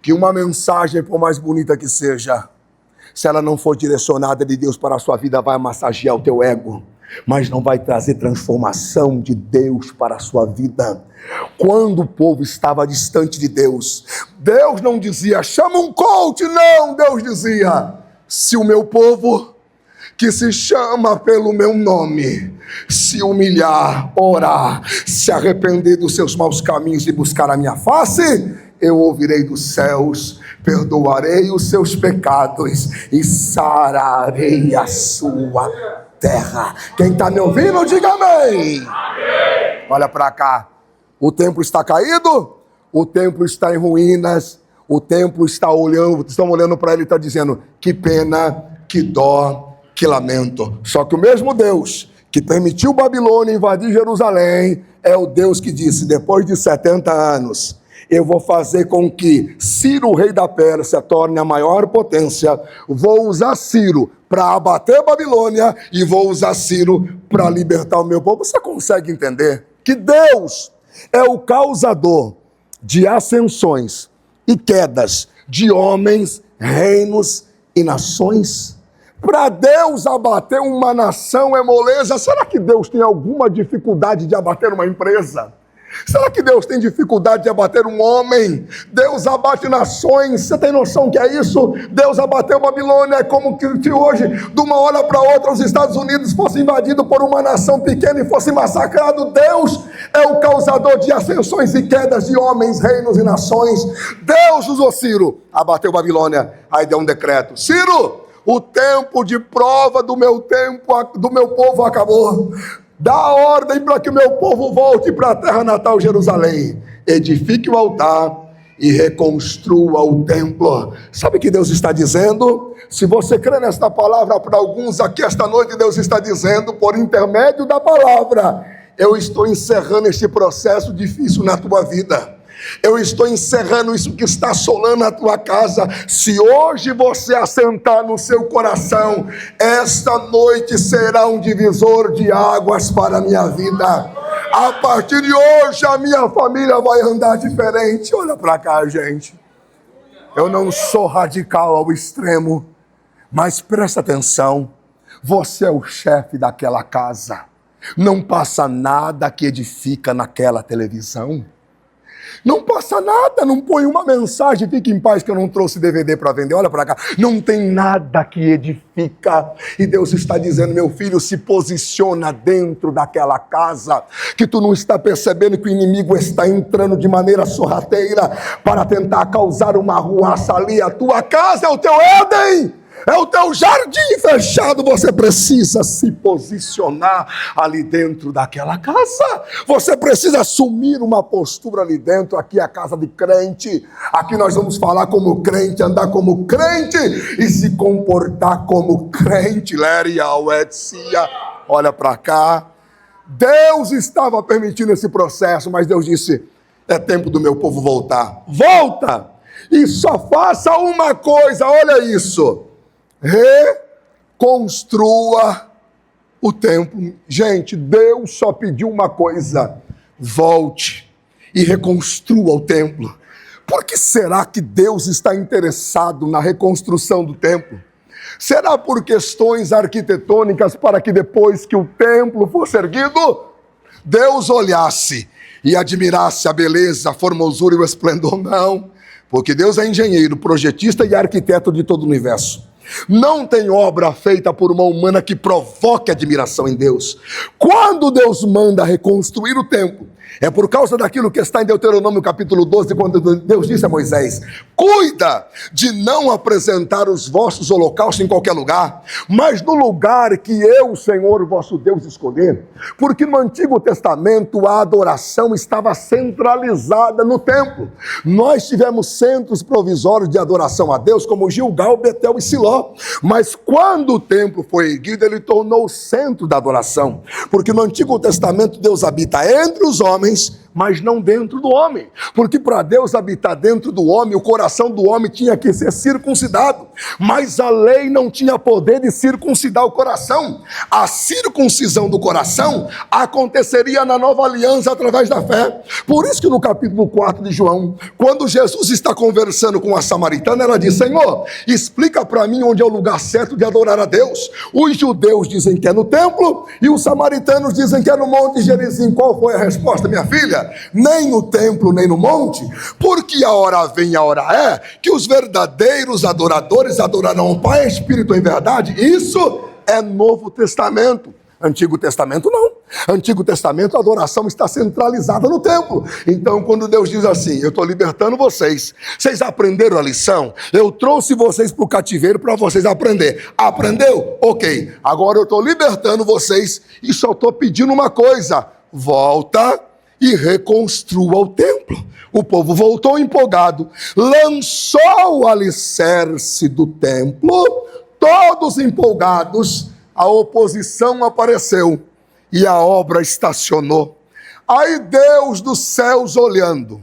que uma mensagem, por mais bonita que seja, se ela não for direcionada de Deus para a sua vida, vai massagear o teu ego, mas não vai trazer transformação de Deus para a sua vida. Quando o povo estava distante de Deus, Deus não dizia, chama um coach, não. Deus dizia, se o meu povo, que se chama pelo meu nome, se humilhar, orar, se arrepender dos seus maus caminhos e buscar a minha face, eu ouvirei dos céus, perdoarei os seus pecados e sararei a sua terra. Quem está me ouvindo, diga amém. Amém. Olha para cá, o templo está caído, o templo está em ruínas, o templo está olhando, estão olhando para ele e está dizendo, que pena, que dó, que lamento. Só que o mesmo Deus que permitiu Babilônia invadir Jerusalém é o Deus que disse, depois de 70 anos, eu vou fazer com que Ciro, rei da Pérsia, torne a maior potência. Vou usar Ciro para abater Babilônia e vou usar Ciro para libertar o meu povo. Você consegue entender que Deus é o causador de ascensões e quedas de homens, reinos e nações? Para Deus abater uma nação é moleza. Será que Deus tem alguma dificuldade de abater uma empresa? Será que Deus tem dificuldade de abater um homem? Deus abate nações. Você tem noção que é isso? Deus abateu Babilônia. É como que hoje, de uma hora para outra, os Estados Unidos fossem invadidos por uma nação pequena e fosse massacrado. Deus é o causador de ascensões e quedas de homens, reinos e nações. Deus usou Ciro, abateu Babilônia, aí deu um decreto: Ciro, o tempo de prova do meu povo acabou. Dá ordem para que o meu povo volte para a terra natal, Jerusalém. Edifique o altar e reconstrua o templo. Sabe o que Deus está dizendo? Se você crê nesta palavra, para alguns aqui esta noite, Deus está dizendo, por intermédio da palavra: eu estou encerrando este processo difícil na tua vida. Eu estou encerrando isso que está assolando a tua casa. Se hoje você assentar no seu coração, esta noite será um divisor de águas para a minha vida. A partir de hoje a minha família vai andar diferente. Olha para cá, gente. Eu não sou radical ao extremo, mas presta atenção. Você é o chefe daquela casa. Não passa nada que edifica naquela televisão. Não passa nada, não põe uma mensagem: fique em paz que eu não trouxe DVD para vender. Olha para cá, não tem nada que edifica. E Deus está dizendo: meu filho, se posiciona dentro daquela casa, que tu não está percebendo que o inimigo está entrando de maneira sorrateira para tentar causar uma arruaça ali. A tua casa é o teu Éden, é o teu jardim fechado. Você precisa se posicionar ali dentro daquela casa. Você precisa assumir uma postura ali dentro. Aqui é a casa de crente. Aqui nós vamos falar como crente, andar como crente e se comportar como crente. Olha para cá. Deus estava permitindo esse processo, mas Deus disse: é tempo do meu povo voltar. Volta! E só faça uma coisa, olha isso: reconstrua o templo. Gente, Deus só pediu uma coisa: volte e reconstrua o templo. Por que será que Deus está interessado na reconstrução do templo? Será por questões arquitetônicas, para que depois que o templo fosse erguido, Deus olhasse e admirasse a beleza, a formosura e o esplendor? Não, porque Deus é engenheiro, projetista e arquiteto de todo o universo. Não tem obra feita por uma humana que provoque admiração em Deus. Quando Deus manda reconstruir o templo, é por causa daquilo que está em Deuteronômio capítulo 12, quando Deus disse a Moisés: cuida de não apresentar os vossos holocaustos em qualquer lugar, mas no lugar que eu, Senhor, vosso Deus, escolher. Porque no Antigo Testamento a adoração estava centralizada no templo. Nós tivemos centros provisórios de adoração a Deus, como Gilgal, Betel e Siló. Mas quando o templo foi erguido, ele tornou o centro da adoração. Porque no Antigo Testamento Deus habita entre os homens, mas não dentro do homem. Porque para Deus habitar dentro do homem, o coração do homem tinha que ser circuncidado. Mas a lei não tinha poder de circuncidar o coração. A circuncisão do coração aconteceria na nova aliança através da fé. Por isso que no capítulo 4 de João, quando Jesus está conversando com a samaritana, ela diz: Senhor, explica para mim onde é o lugar certo de adorar a Deus. Os judeus dizem que é no templo e os samaritanos dizem que é no Monte Gerizim. Qual foi a resposta, minha filha? Nem no templo, nem no monte, porque a hora vem e a hora é que os verdadeiros adoradores adorarão o Pai, Espírito em verdade. Isso é Novo Testamento. Antigo Testamento não. Antigo Testamento a adoração está centralizada no templo. Então quando Deus diz assim: eu estou libertando vocês, vocês aprenderam a lição? Eu trouxe vocês para o cativeiro para vocês aprender. Aprendeu? Ok. Agora eu estou libertando vocês e só estou pedindo uma coisa: volta e reconstrua o templo. O povo voltou empolgado, lançou o alicerce do templo, todos empolgados. A oposição apareceu e a obra estacionou. Aí Deus dos céus olhando,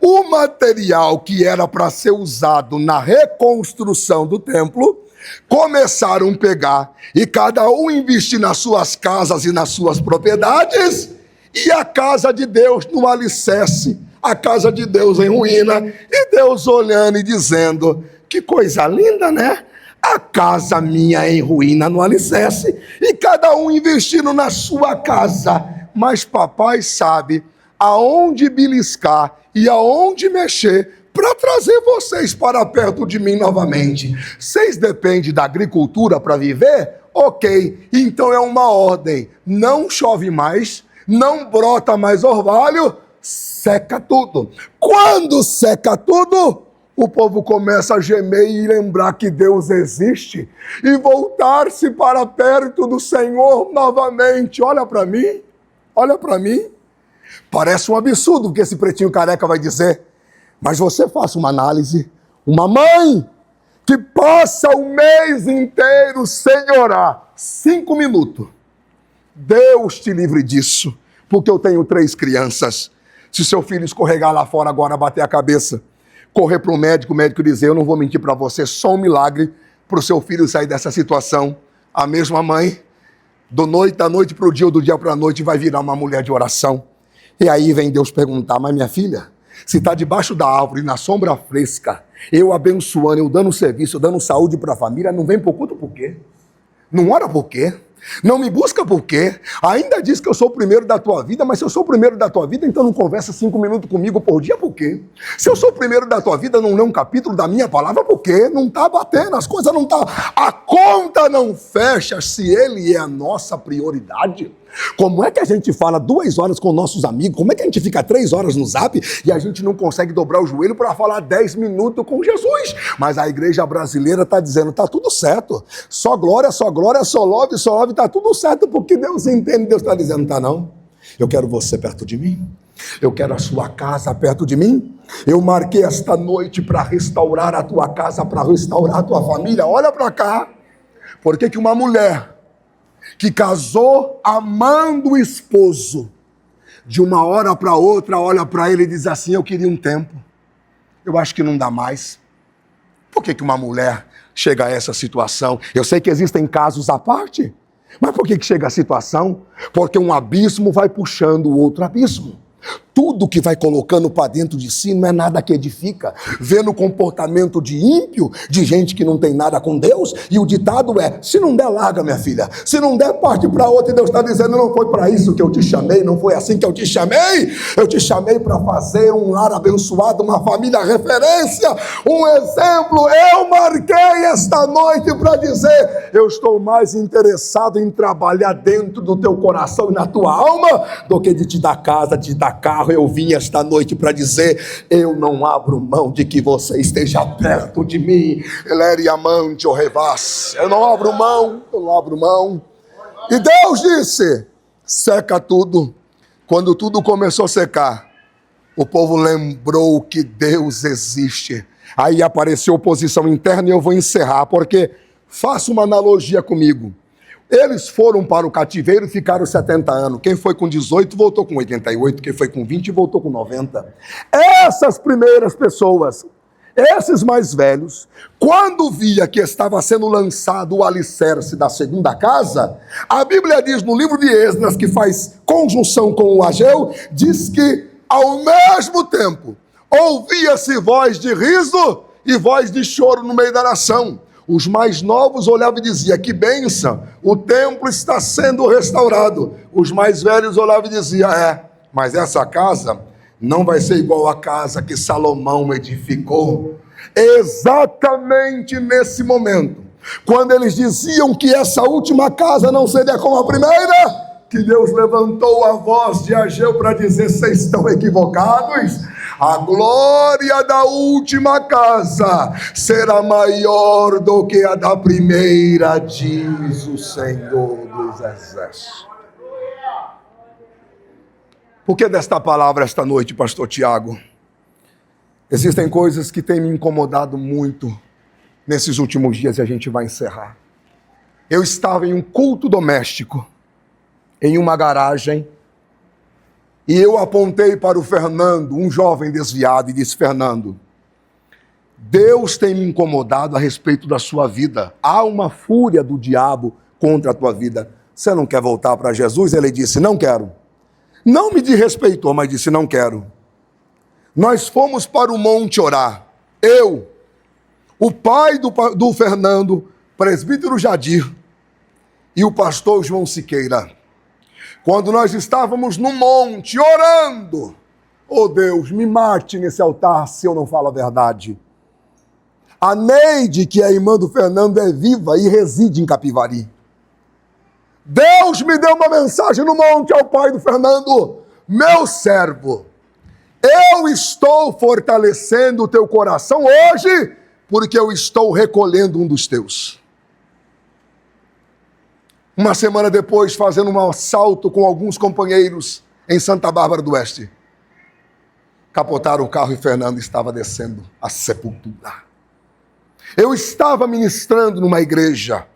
o material que era para ser usado na reconstrução do templo, começaram a pegar e cada um investir nas suas casas e nas suas propriedades, e a casa de Deus no alicerce, a casa de Deus em ruína, e Deus olhando e dizendo: que coisa linda, né? A casa minha em ruína no alicerce, e cada um investindo na sua casa. Mas papai sabe aonde beliscar e aonde mexer para trazer vocês para perto de mim novamente. Vocês dependem da agricultura para viver? Ok, então é uma ordem: não chove mais, não brota mais orvalho, seca tudo. Quando seca tudo, o povo começa a gemer e lembrar que Deus existe e voltar-se para perto do Senhor novamente. Olha para mim, olha para mim. Parece um absurdo o que esse pretinho careca vai dizer, mas você faça uma análise. Uma mãe que passa o mês inteiro sem orar, 5 minutos. Deus te livre disso, porque eu tenho 3 crianças. Se seu filho escorregar lá fora agora, bater a cabeça, correr para o médico dizer, eu não vou mentir para você, só um milagre para o seu filho sair dessa situação. A mesma mãe, da noite para o dia ou do dia para a noite, vai virar uma mulher de oração. E aí vem Deus perguntar, mas minha filha, se está debaixo da árvore, na sombra fresca, eu abençoando, eu dando serviço, eu dando saúde para a família, não vem por culto por quê? Não ora por quê? Não me busca por quê? Ainda diz que eu sou o primeiro da tua vida, mas se eu sou o primeiro da tua vida, então não conversa 5 minutos comigo por dia, por quê? Se eu sou o primeiro da tua vida, não lê um capítulo da minha palavra, por quê? Não está batendo, as coisas não estão... A conta não fecha se ele é a nossa prioridade. Como é que a gente fala 2 horas com nossos amigos? Como é que a gente fica 3 horas no Zap e a gente não consegue dobrar o joelho para falar 10 minutos com Jesus? Mas a igreja brasileira está dizendo, está tudo certo. Só glória, só love, está tudo certo porque Deus entende. Deus está dizendo, tá não? Eu quero você perto de mim. Eu quero a sua casa perto de mim. Eu marquei esta noite para restaurar a tua casa, para restaurar a tua família. Olha para cá. Por que uma mulher que casou amando o esposo, de uma hora para outra, olha para ele e diz assim, eu queria um tempo, eu acho que não dá mais. Por que uma mulher chega a essa situação? Eu sei que existem casos à parte, mas por que chega a situação? Porque um abismo vai puxando o outro abismo. Tudo que vai colocando para dentro de si não é nada que edifica. Vendo o comportamento de ímpio, de gente que não tem nada com Deus, e o ditado é, se não der, larga, minha filha. Se não der, parte para outra. E Deus está dizendo, não foi para isso que eu te chamei, não foi assim que eu te chamei. Eu te chamei para fazer um lar abençoado, uma família referência, um exemplo. Eu marquei esta noite para dizer, eu estou mais interessado em trabalhar dentro do teu coração e na tua alma, do que de te dar casa, de te dar carro. Eu vim esta noite para dizer, eu não abro mão de que você esteja perto de mim. Ele era amante ou revaz. Eu não abro mão. E Deus disse, seca tudo. Quando tudo começou a secar, o povo lembrou que Deus existe. Aí apareceu oposição interna e eu vou encerrar, porque faça uma analogia comigo. Eles foram para o cativeiro e ficaram 70 anos. Quem foi com 18 voltou com 88. Quem foi com 20 voltou com 90. Essas primeiras pessoas, esses mais velhos, quando via que estava sendo lançado o alicerce da segunda casa, a Bíblia diz no livro de Esdras, que faz conjunção com o Ageu, diz que ao mesmo tempo ouvia-se voz de riso e voz de choro no meio da nação. Os mais novos olhavam e diziam, que bênção, o templo está sendo restaurado. Os mais velhos olhavam e diziam, mas essa casa não vai ser igual à casa que Salomão edificou. Exatamente nesse momento, quando eles diziam que essa última casa não seria como a primeira, que Deus levantou a voz de Ageu para dizer, vocês estão equivocados. A glória da última casa será maior do que a da primeira, diz o Senhor dos Exércitos. Por que desta palavra esta noite, pastor Tiago? Existem coisas que têm me incomodado muito nesses últimos dias e a gente vai encerrar. Eu estava em um culto doméstico, em uma garagem, e eu apontei para o Fernando, um jovem desviado, e disse, Fernando, Deus tem me incomodado a respeito da sua vida. Há uma fúria do diabo contra a tua vida. Você não quer voltar para Jesus? Ele disse, não quero. Não me desrespeitou, mas disse, não quero. Nós fomos para o monte orar. Eu, o pai do Fernando, presbítero Jadir, e o pastor João Siqueira. Quando nós estávamos no monte orando, oh Deus, me mate nesse altar se eu não falo a verdade. A Neide, que é a irmã do Fernando, é viva e reside em Capivari. Deus me deu uma mensagem no monte ao pai do Fernando: meu servo, eu estou fortalecendo o teu coração hoje, porque eu estou recolhendo um dos teus. Uma semana depois, fazendo um assalto com alguns companheiros em Santa Bárbara do Oeste, capotaram o carro e Fernando estava descendo a sepultura. Eu estava ministrando numa igreja,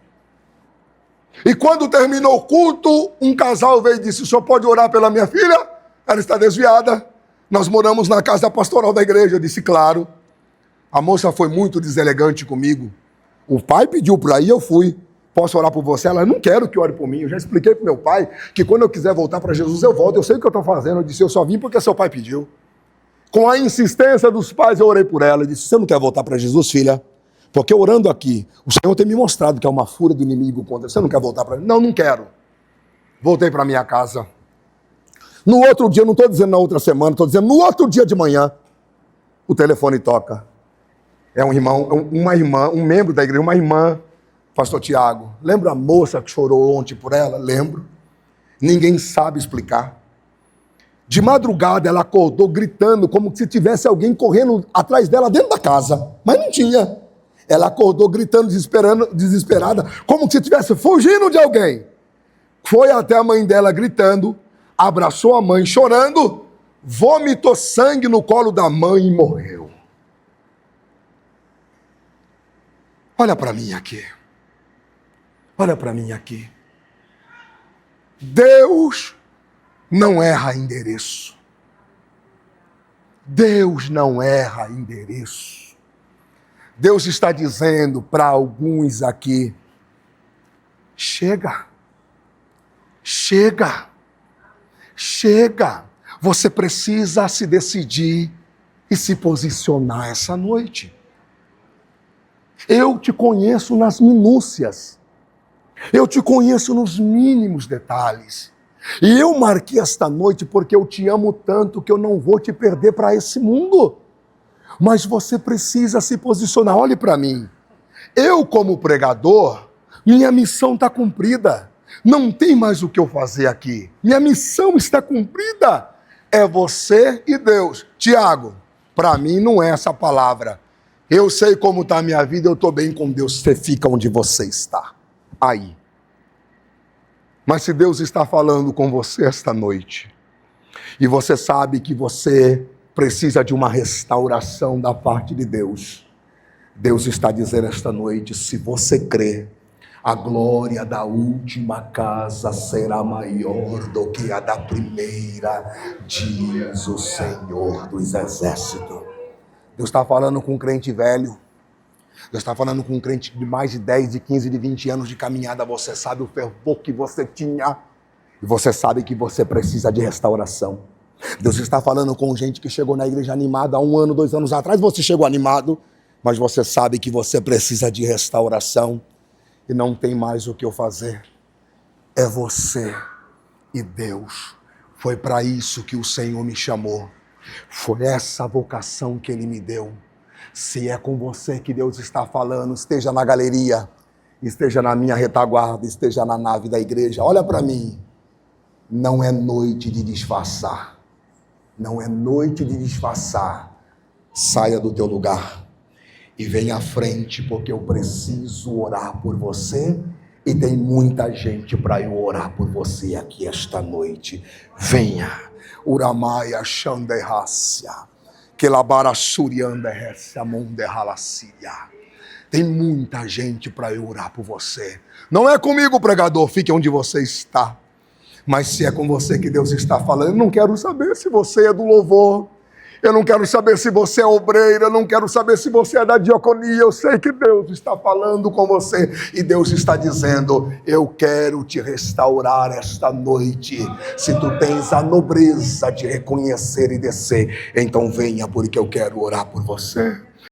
e quando terminou o culto, um casal veio e disse: o senhor pode orar pela minha filha? Ela está desviada. Nós moramos na casa pastoral da igreja. Eu disse: claro. A moça foi muito deselegante comigo. O pai pediu para ir, eu fui. Posso orar por você? Ela: não quero que ore por mim. Eu já expliquei para o meu pai que quando eu quiser voltar para Jesus, eu volto. Eu sei o que eu estou fazendo. Eu disse: eu só vim porque seu pai pediu. Com a insistência dos pais, eu orei por ela. Eu disse: você não quer voltar para Jesus, filha? Porque orando aqui, o Senhor tem me mostrado que é uma fúria do inimigo contra você. Não quer voltar para ele? Não, não quero. Voltei para minha casa. No outro dia, não estou dizendo na outra semana, estou dizendo no outro dia de manhã, o telefone toca. É um irmão, uma irmã, um membro da igreja, uma irmã, pastor Tiago. Lembra a moça que chorou ontem por ela? Lembro. Ninguém sabe explicar. De madrugada ela acordou gritando como se tivesse alguém correndo atrás dela dentro da casa. Mas não tinha. Ela acordou gritando, desesperada, como se estivesse fugindo de alguém. Foi até a mãe dela gritando, abraçou a mãe chorando, vomitou sangue no colo da mãe e morreu. Olha para mim aqui. Olha para mim aqui. Deus não erra endereço. Deus não erra endereço. Deus está dizendo para alguns aqui: chega. Chega. Chega. Você precisa se decidir e se posicionar essa noite. Eu te conheço nas minúcias. Eu te conheço nos mínimos detalhes. E eu marquei esta noite porque eu te amo tanto que eu não vou te perder para esse mundo. Mas você precisa se posicionar. Olhe para mim. Eu, como pregador, minha missão está cumprida. Não tem mais o que eu fazer aqui. Minha missão está cumprida. É você e Deus. Tiago, para mim não é essa palavra. Eu sei como está a minha vida, eu estou bem com Deus. Você fica onde você está. Aí. Mas se Deus está falando com você esta noite, e você sabe que você precisa de uma restauração da parte de Deus, Deus está dizendo esta noite: se você crê, a glória da última casa será maior do que a da primeira, diz o Senhor dos Exércitos. Deus está falando com um crente velho. Deus está falando com um crente de mais de 10, de 15, de 20 anos de caminhada. Você sabe o fervor que você tinha. E você sabe que você precisa de restauração. Deus está falando com gente que chegou na igreja animada há 1 ano, 2 anos atrás. Você chegou animado, mas você sabe que você precisa de restauração. E não tem mais o que eu fazer. É você e Deus. Foi para isso que o Senhor me chamou. Foi essa vocação que Ele me deu. Se é com você que Deus está falando, esteja na galeria, esteja na minha retaguarda, esteja na nave da igreja. Olha para mim. Não é noite de disfarçar. Não é noite de disfarçar. Saia do teu lugar e venha à frente, porque eu preciso orar por você e tem muita gente para eu orar por você aqui esta noite. Venha. Uramaya Shanderrácia, Kelabara Surianderrécia, Monderralacia. Tem muita gente para eu orar por você. Não é comigo, pregador, fique onde você está. Mas se é com você que Deus está falando, eu não quero saber se você é do louvor. Eu não quero saber se você é obreira, eu não quero saber se você é da diaconia. Eu sei que Deus está falando com você e Deus está dizendo: eu quero te restaurar esta noite. Se tu tens a nobreza de reconhecer e descer, então venha, porque eu quero orar por você.